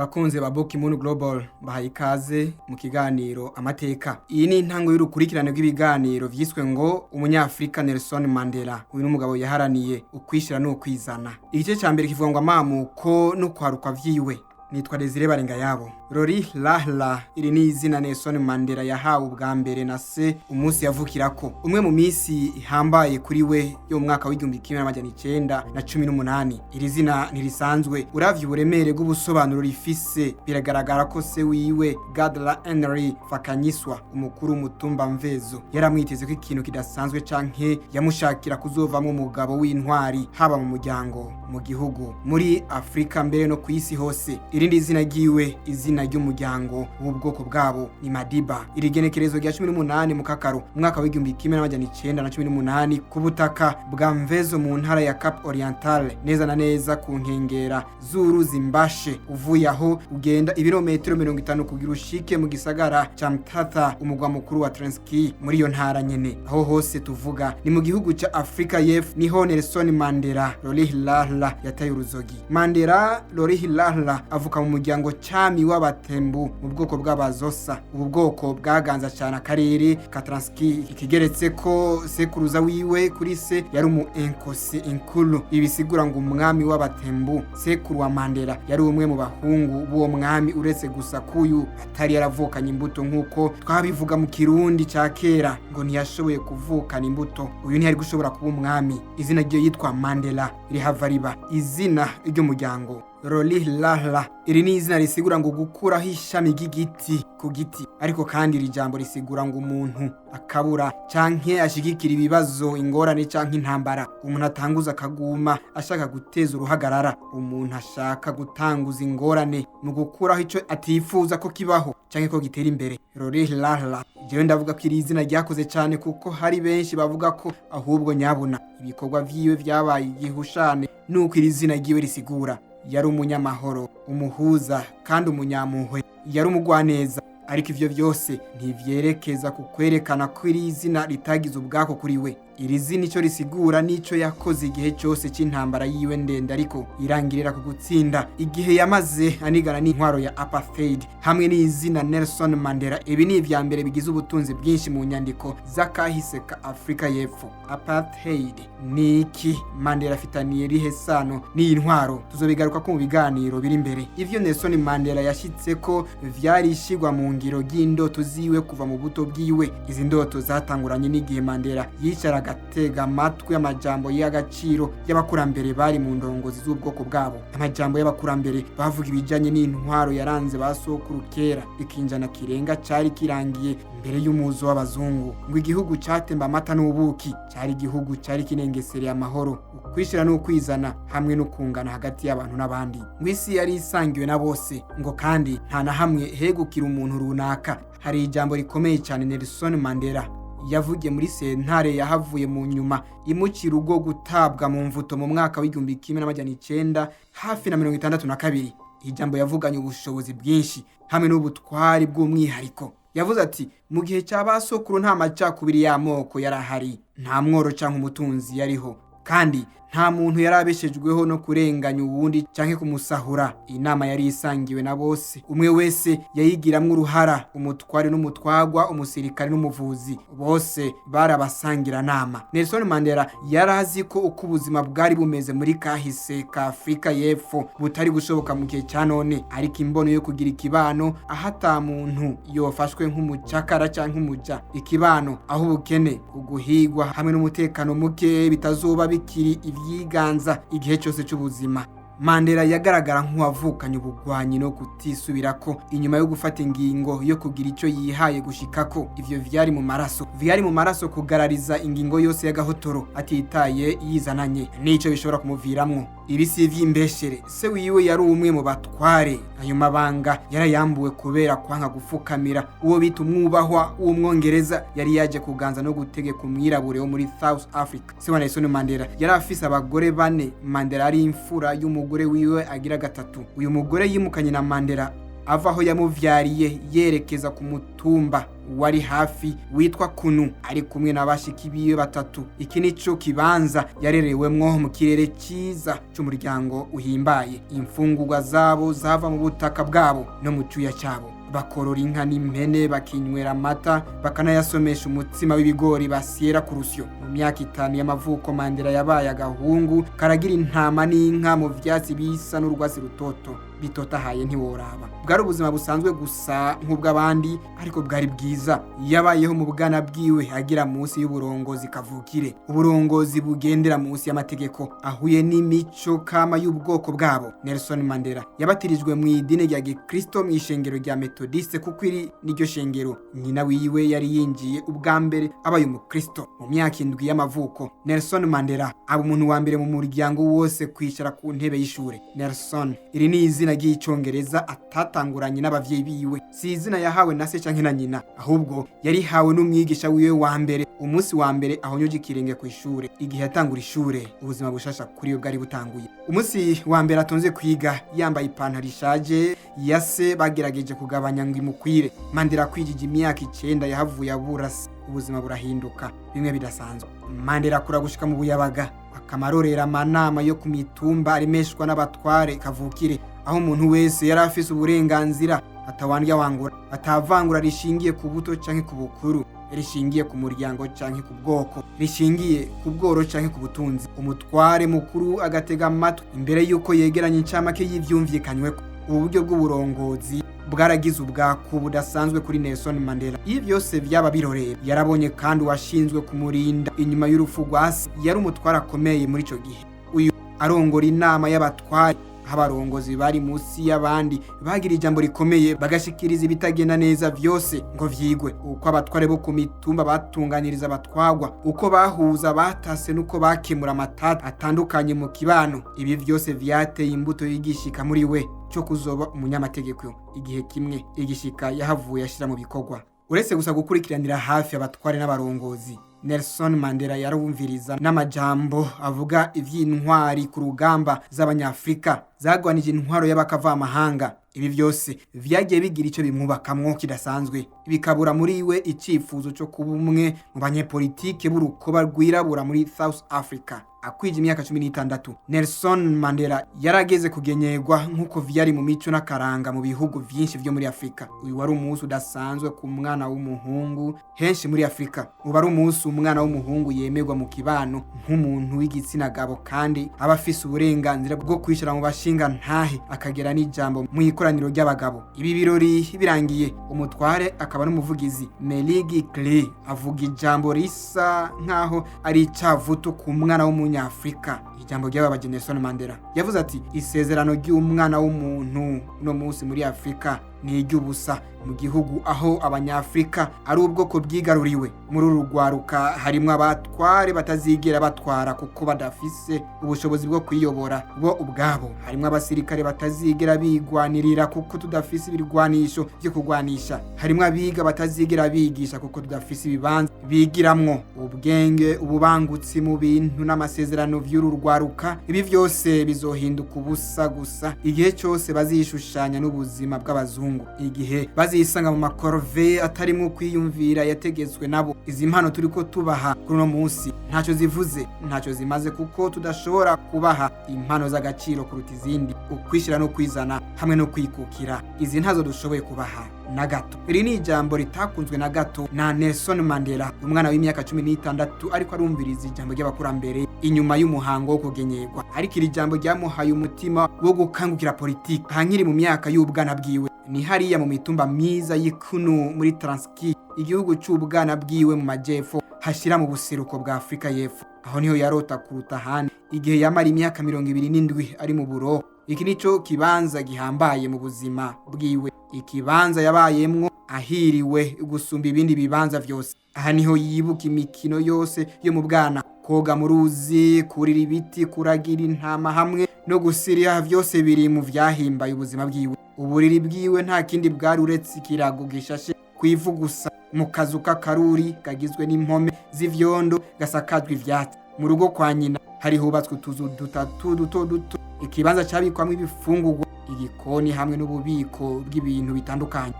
Bakunze ba Bokimono Global bahaye ikaze mu kiganiro amateka. Iyi ni intango y'urukurikirane rw'ibiganiro vyiswe ngo umunyafrika Nelson Mandela. Uyu n'umugabo yaharaniye ukwishira no kwizana. Igice ca mbere kivuga ngo amamuko no kwaruka vyiwe. Nitwa Desire Barenga yabo. Lori Lahla iri ni izina Nelson Mandela yahawe ubwa mbere na se umunsi yavukirako. Umwe mu misi ihambaye kuri we yo mu mwaka w'igihumbi kimwe n'amajana 1918. Iri zina ntirisanzwe. Uravye uburemere bw'ubusobanuro rifise biragaragara ko se wiwe Gadla Henry Fakanyiswa umukuru mutumba Mvezo yaramwiteze ko ikintu kidasanzwe canke yamushakira kuzovamwo umugabo w'intwari haba mu muryango, mu gihugu, muri Afrika mbere no kwisi hose. Irindi zina giwe izina ry'umuryango w'ubwoko bwabo ni Madiba. Irigenekerezo rya 18 mu Kakaro mwaka w'igihumbi kimwe n'amajana 1918 ku butaka bwa Mvezo mu ntara ya Cap Orientale neza na neza ku nkengera z'uruzi Mbashe. Uvuye aho ugenda ibirometero 50 kugira ushike mu gisagara ca Mthatha umugwa mukuru wa Transkei muri iyo ntara nyene. Aho hose tuvuga ni mu gihugu ca Afrika y'Epfo niho Nelson Mandela Lori Lahla yataye uruzogi. Mandela Lori Lahla avuka mu muryango cami w'abatembu mu bwoko bw'abazosa. Ubu bwoko bwaganza cyane akarere ka Transkei. Ikigeretse ko sekuruza wiwe kuri se yari umu Enkosi Inkulu. Ibisigura ngo umwami w'abatembu sekuru wa Mandela yari umwe mu bahungu b'uwo mwami uretse gusa kuyu atari yaravukanye imbuto nkuko twabivuga mu Kirundi ca kera ngo ntiyashoboye kuvukana imbuto. Uyu ntiyari gushobora kuba umwami. Izina ryo yitwa Mandela rihava riba izina ry'umuryango Lori Lahla. Iri ni izina risigura ngo gukuraho ishami ry'igiti ku giti, ariko kandi iri jambo risigura ngo umuntu akabura canke ashigikira ibibazo, ingorane canke intambara. Umuntu atanguza akaguma ashaka guteza uruhagarara. Umuntu ashaka gutanguza ingorane mu gukuraho ico atifuza ko kibaho canke ko gitera imbere. Lori Lahla jewe ndavuga ko iri izina ryakoze cyane kuko hari benshi bavuga ko ahubwo nyabuna ibikorwa vyiwe vyabaye igihushane nuko iri zina ryiwe risigura. Yari umunyamahoro, umuhuza kandi umunyampuhwe. Yari umugwaneza, ariko ivyo vyose ntivyerekeza ku kwerekana ko iri zina ritagize ubwako kuri we. Iri zina ico risigura nico yakoze igihe cyose c'intambara yiwe ndende ariko irangirira ku gutsinda igihe yamaze anigana n'intwaro ya apartheid hamwe n'izina Nelson Mandela. Ibi ni ivya mbere bigize ubutunzi bwinshi mu nyandiko z'akahise ka Afrika y'Epfo. Apartheid niki? Mandela afitaniye rihe sano n'iyi ntwaro? Tuzobigaruka ko mu biganiro biri imbere. Ivyo Nelson Mandela yashitse ko vyari ishigwa mu ngiro y'indoto ziwe kuva mu buto bwiwe. Izi ndoto zatanguranye n'igihe Mandela yicara agatega amatwi amajambo y'agaciro y'abakurambere bari mu ndongozi z'ubwoko bwabo. Amajambo y'abakurambere bavuga ibijanye n'intwaro yaranze basokuru kera. Ikinjana kirenga cari kirangiye mbere y'umuzo w'abazungu ngo igihugu catemba amata n'ubuki. Cari igihugu cari kinengesereye amahoro, ukwishira no kwizana hamwe no kungana hagati y'abantu n'abandi. Ngwisi yari isangiwe na bose ngo kandi nta na hamwe hegukira umuntu runaka. Hari ijambo rikomeye cyane Nelson Mandela yavugiye muri sentare yahavuye mu nyuma imucira ugo gutabwa mu mvuto mu mwaka w'igihumbi kimwe n'amajana 9 hafi na 62. Ijambo yavuganye ubushobozi bwinshi hamwe n'ubutwari bw'umwihariko. Yavuze ati mu gihe cy'abasokuru nta macakubiri y'amoko yarahari, nta mworo canke umutunzi yariho, kandi nta muntu yarabeshejweho no kurenganya uwundi canke kumusahura. Inama yari isangiwe na bose, umwe wese yayigiramwe uruhara, umutwari n'umutwagwa, umusirikare n'umuvuzi, bose barabasangira nama. Nelson Mandela yarazi ko uko ubuzima bwari bumeze muri kahise ka Afrika y'Epfo butari gushoboka mu gihe cya none, ariko imbono yo kugira ikibano ahata muntu yofashwe nk'umucakara canke umuja. Ikibano aho ubukene, uguhigwa hamwe n'umutekano muke bitazoba bikiri yiganza igihe cyose cy'ubuzima. Mandela yagaragara nk'uwavukanye ubugwanyi no kutisubirako inyuma yo gufata ingingo yo kugira ico yihaye gushikako. Ivyo vyari mu maraso kugarariza ingingo yose y'agahotoro atitaye yizananye n'ico bishobora kumuviramwo. Ibisi vy'imbeshere. Se wiwe yari umwe mu batware. Ayo mabanga yarayambuwe kubera kwanka gufukamira uwo bita umwubahwa w'umwongereza yari yaje kuganza no gutegeka umwirabure wo muri South Africa. Se wa Nelson Mandela yari afise abagore 4. Mandela ari imfura y'umugore wiwe agira 3. Uyu mugore yimukanye na Mandela ava aho yamuvyariye yerekeza ku mutumba wari hafi witwa Kunu ari kumwe n'abashiki biwe batatu. Iki nico kibanza yarerewemwo mu kirere ciza c'umuryango uhimbaye. Imfungurwa zabo zava mu butaka bwabo no mu cuya cabo. Bakorora inka n'impene, bakinywera amata, bakanayasomesha umutsima w'ibigori basyera ku rusyo. Mu myaka 5 y'amavuko Mandela yabaye agahungu karagira intama n'inka mu vyatsi bisa n'urwasi rutoto bitotahaye ntiworaba. Bwari ubuzima busanzwe gusa nk'ubw'abandi, ariko bwari bwiza. Yabayeho mu bwana bwiwe agira munsi y'uburongozi kavukire, uburongozi bugendera munsi y'amategeko, ahuye n'imico kama y'ubwoko bwabo. Nelson Mandela yabatirijwe mu idini rya Gikristo mu ishengero rya Methodiste, kuko iri niryo shengero nyina wiwe yari yinjiye ubwa mbere abaye umukristo. Mu myaka 7 y'amavuko Nelson Mandela aba umuntu wa mbere mu muryango wose kwicara ku ntebe y'ishure. Nelson iri ni izina ry'icongereza atatanguranye n'abavyeyi biwe, si izina yahawe na se canke na nyina, ahubwo yari hawe n'umwigisha wiwe wa mbere umunsi wa mbere ahonyoje ikirenge ku ishure. Igihe yatangura ishure ubuzima bushasha kuri yo bwari butanguye. Umunsi wa mbere atonze kwiga yambaye ipantaro ishaje yase bagerageje kugabanya ngo imukwire. Mandela kwijije imyaka 9 yahavuye aburasi, ubuzima burahinduka bimwe bidasanzwe. Mandela akura gushika mu buyabaga, akamarorera amanama yo ku mitumba arimeshwa n'abatware kavukire, aho umuntu wese yari afise uburenganzira atawandya wangura, atavangura rishingiye ku buto canke ku bukuru, rishingiye ku muryango canke ku bwoko, rishingiye ku bworo canke ku butunzi. Umutware mukuru agatega amatwi imbere yuko yegeranya incamake y'ivyumvikanyweko. Ubu buryo bw'uburongozi bwaragize ubwako budasanzwe kuri Nelson Mandela. Ibi byose byaba birorera. Yarabonye kandi washinzwe kumurinda inyuma y'urupfu rwa se. Yari umutwara akomeye muri ico gihe. Uyu arongora inama y'abatware, abarongozi bari musi y'abandi bagira ijambo rikomeye, bagashikiriza ibitagenda neza vyose ngo vyigwe. Uko abatware bo ku mitumba batunganiriza abatwagwa, uko bahuza batase nuko bakemura amatata atandukanye mu kibano. Ibi vyose vyateye imbuto y'igishika muri we cyo kuzoba umunyamategeko. Igihe kimwe igishika yahavuye ashira mu bikorwa. Uretse gusa gukurikiranira hafi abatware n'abarongozi, Nelson Mandela yarumviriza n'amajambo avuga ivy'intwari ku rugamba z'abanyafrika zagwanije intwaro y'abakavamahanga. Ibi byose vyagiye bigira ico bimwubakamwo kidasanzwe, bikabura muri we icifuzo cyo kuba umwe mu banyepolitike b'urukoba rwirabura muri South Africa. Akwije imyaka 16 Nelson Mandela yarageze kugenyerwa nk'uko vyari mu mico n'akaranga mu bihugu vyinshi vyo muri Afrika. Uyu wari umunsi udasanzwe ku mwana w'umuhungu henshi muri Afrika. Ubu ari umunsi umwana w'umuhungu yemerwa mu kibano nk'umuntu w'igitsina gabo, kandi aba afise uburenganzira bwo kwishira mu bashinga ntahe akagera n'ijambo mu ikoraniro ry'abagabo. Ibi birori birangiye, umutware akaba n'umuvugizi Meligi Clay avuga ijambo risa nkaho ari icavuto ku mwana w'umunyafrika. Ijambo ry'ababaje Nelson Mandela yavuze ati, isezerano ry'umwana w'umuntu no munsi muri Afrika ni iry'ubusa mu gihugu aho abanyafrika ari ubwoko bwigaruriwe. Muri urugwaruka harimo abatware batazigera batwara kuko badafise ubushobozi bwo kwiyobora bo ubwabo. Harimo abasirikare batazigera bigwanirira kuko tudafise ibirwanisho byo kugwanisha. Harimo abiga batazigera bigisha kuko tudafise ibibanza bigiramwo ubwenge, ububangutsi mu bintu n'amasezerano vy'urugwaruka. Ibi vyose bizohinduka ubusa gusa igihe cyose bazishushanya n'ubuzima bw'abazungu, igihe bazisanga mu makorove atarimo kwiyumvira yategetswe nabo. Izi mpano turiko tubaha kuri no munsi ntaco zivuze, ntaco zimaze, kuko tudashobora kubaha impano z'agaciro kuruta izindi, ukwishira no kwizana hamwe no kwikukira. Izi ntazo dushoboye kubaha na gato. Iri ni ijambo ritakunzwe na gato na Nelson Mandela, umwana w'imyaka 16 ariko arumviriza ijambo ry'abakurambere inyuma y'umuhango wo kugenyerwa. Ariko iri jambo ryamuhaye umutima wo gukangukira politiki hankiri mu myaka y'ubwana bwiwe. Ni hariya mu mitumba myiza y'Ikunu muri Transkei, igihugu cy'ubwana bwiwe mu majepfo hashira mu buseruko bwa Afrika y'Epfo. Aho niho yarota kuruta handi igihe yamara imyaka 27 ari mu buro. Iki nico kibanza gihambaye mu buzima bwiwe, ikibanza yabayemwo ahiriwe gusumba ibindi bibanza vyose. Aha niho yibuka imikino yose yo mu bwana, koga mu ruzi, kurira ibiti, kuragira intama hamwe no gusirira, vyose biri mu vyahimbaye ubuzima bwiwe. Uburiri bwiwe nta kindi bwari uretse ikirago gishashe kwivu gusa, mu kazu k'akaruri kagizwe n'impome z'ivyondo gasakajwe ivyatsi. Mu rugo kwa nyina hari hubatswe utuzu dutatu duto duto, ikibanza cabikwamwo ibifungurwa igikoni hamwe n'ububiko bw'ibintu bitandukanye.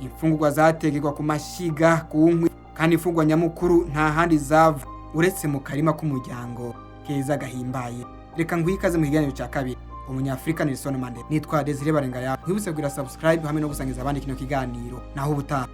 Imfungurwa zategerwa ku mashiga ku nkwi, kandi imfungurwa nyamukuru nta handi zava uretse mu karima k'umuryango keza gahimbaye. Reka ngwikaze mu kiganiro cya kabiri, umunyafrika Nelson Mandela. Nitwa Desire Barengaya. Nkwibutse kugira subscribe hamwe no gusangiza abandi kino kiganiro. Naho ubutaha.